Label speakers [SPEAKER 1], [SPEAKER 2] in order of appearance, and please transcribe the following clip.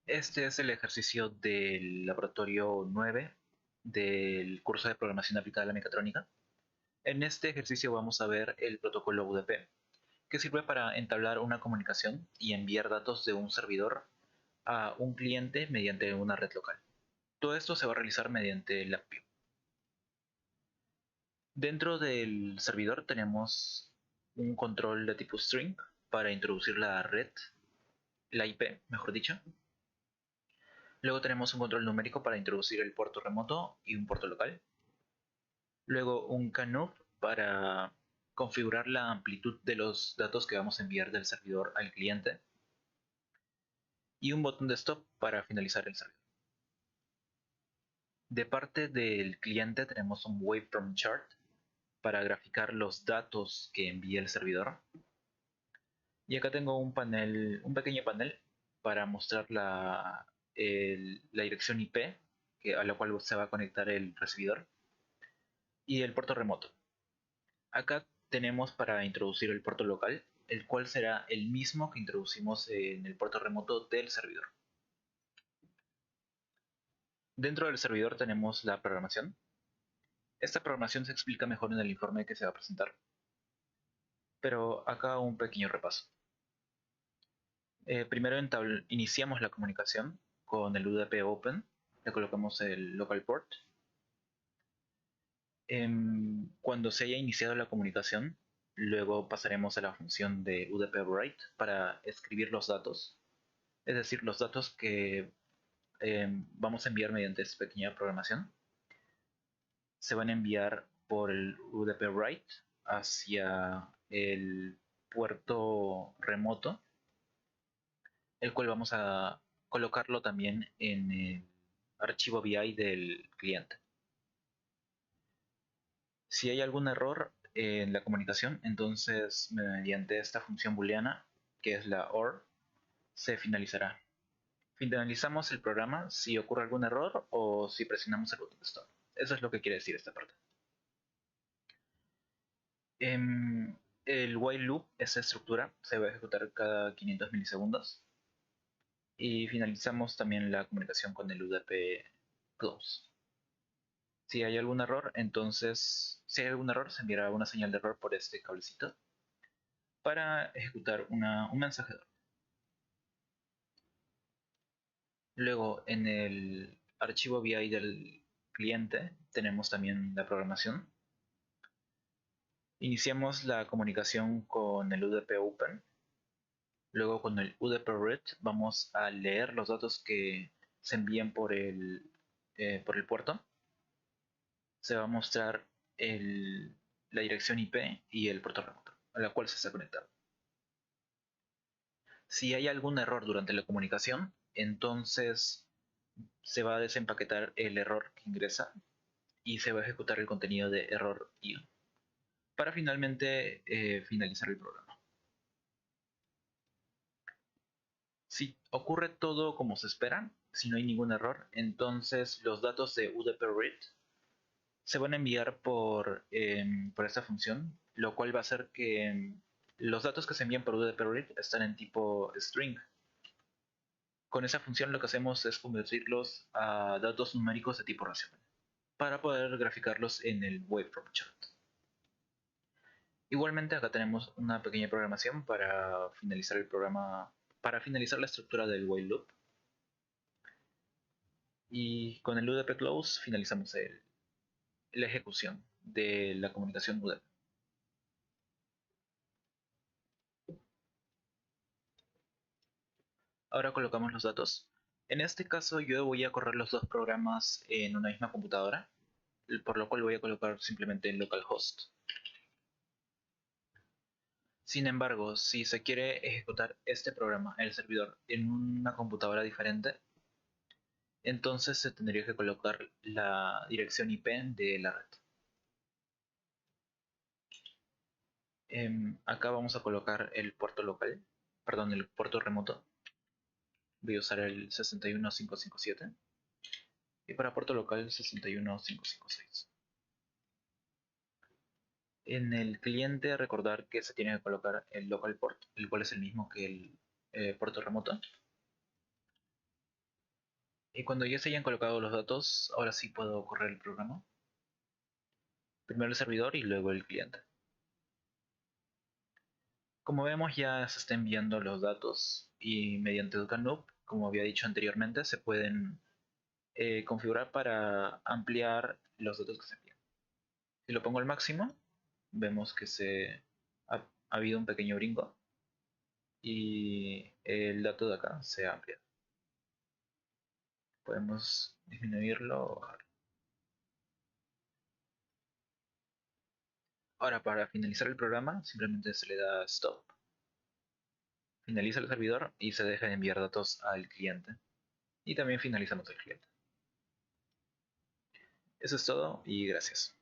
[SPEAKER 1] Este es el ejercicio del laboratorio 9 del curso de programación aplicada a la mecatrónica. En este ejercicio vamos a ver el protocolo UDP, que sirve para entablar una comunicación y enviar datos de un servidor a un cliente mediante una red local. Todo esto se va a realizar mediante el LabVIEW. Dentro del servidor tenemos un control de tipo string para introducir la red, la IP, mejor dicho. Luego tenemos un control numérico para introducir el puerto remoto y un puerto local. Luego un canop para configurar la amplitud de los datos que vamos a enviar del servidor al cliente. Y un botón de stop para finalizar el servidor. De parte del cliente tenemos un waveform chart para graficar los datos que envía el servidor. Y acá tengo un pequeño panel para mostrar la dirección IP a la cual se va a conectar el recibidor y el puerto remoto. Acá tenemos para introducir el puerto local, el cual será el mismo que introducimos en el puerto remoto del servidor. Dentro del servidor tenemos la programación. Esta programación se explica mejor en el informe que se va a presentar, pero acá un pequeño repaso. Primero iniciamos la comunicación con el UDP Open, le colocamos el local port. Cuando se haya iniciado la comunicación, luego pasaremos a la función de UDP write para escribir los datos, es decir, los datos que vamos a enviar mediante esta pequeña programación. Se van a enviar por el UDP write hacia el puerto remoto, el cual vamos a colocarlo también en el archivo BI del cliente. Si hay algún error en la comunicación, entonces mediante esta función booleana, que es la OR, se finalizará. Finalizamos el programa si ocurre algún error o si presionamos el botón de stop. Eso es lo que quiere decir esta parte. El while loop, esa estructura, se va a ejecutar cada 500 milisegundos. Y finalizamos también la comunicación con el UDP close. Si hay algún error, entonces, si hay algún error, se enviará una señal de error por este cablecito para ejecutar un mensaje de error. Luego, en el archivo BI del cliente, tenemos también la programación. Iniciamos la comunicación con el UDP Open. Luego, con el UDP Read, vamos a leer los datos que se envían por el puerto. Se va a mostrar la dirección IP y el puerto remoto a la cual se está conectado. Si hay algún error durante la comunicación, entonces se va a desempaquetar el error que ingresa y se va a ejecutar el contenido de error IO para finalmente finalizar el programa. Si ocurre todo como se espera, si no hay ningún error, entonces los datos de UDP read se van a enviar por esta función, lo cual va a hacer que los datos que se envían por UDP read están en tipo string. Con esa función lo que hacemos es convertirlos a datos numéricos de tipo racional para poder graficarlos en el waveform chart. Igualmente acá tenemos una pequeña programación para finalizar el programa, para finalizar la estructura del while loop. Y con el UDP close finalizamos la ejecución de la comunicación UDP. Ahora colocamos los datos. En este caso yo voy a correr los dos programas en una misma computadora, por lo cual voy a colocar simplemente en localhost. Sin embargo, si se quiere ejecutar este programa, el servidor, en una computadora diferente, entonces se tendría que colocar la dirección IP de la red. Acá vamos a colocar el puerto local, perdón, el puerto remoto. Voy a usar el 61557 y para puerto local 61556. En el cliente recordar que se tiene que colocar el local port, el cual es el mismo que el puerto remoto. Y cuando ya se hayan colocado los datos, ahora sí puedo correr el programa. Primero el servidor y luego el cliente. Como vemos ya se está enviando los datos y mediante Ducanup, como había dicho anteriormente, se pueden configurar para ampliar los datos que se envían. Si lo pongo al máximo, vemos que ha habido un pequeño brinco y el dato de acá se amplia. Podemos disminuirlo o bajarlo. Ahora, para finalizar el programa, simplemente se le da stop, finaliza el servidor y se deja de enviar datos al cliente. Y también finalizamos el cliente. Eso es todo y gracias.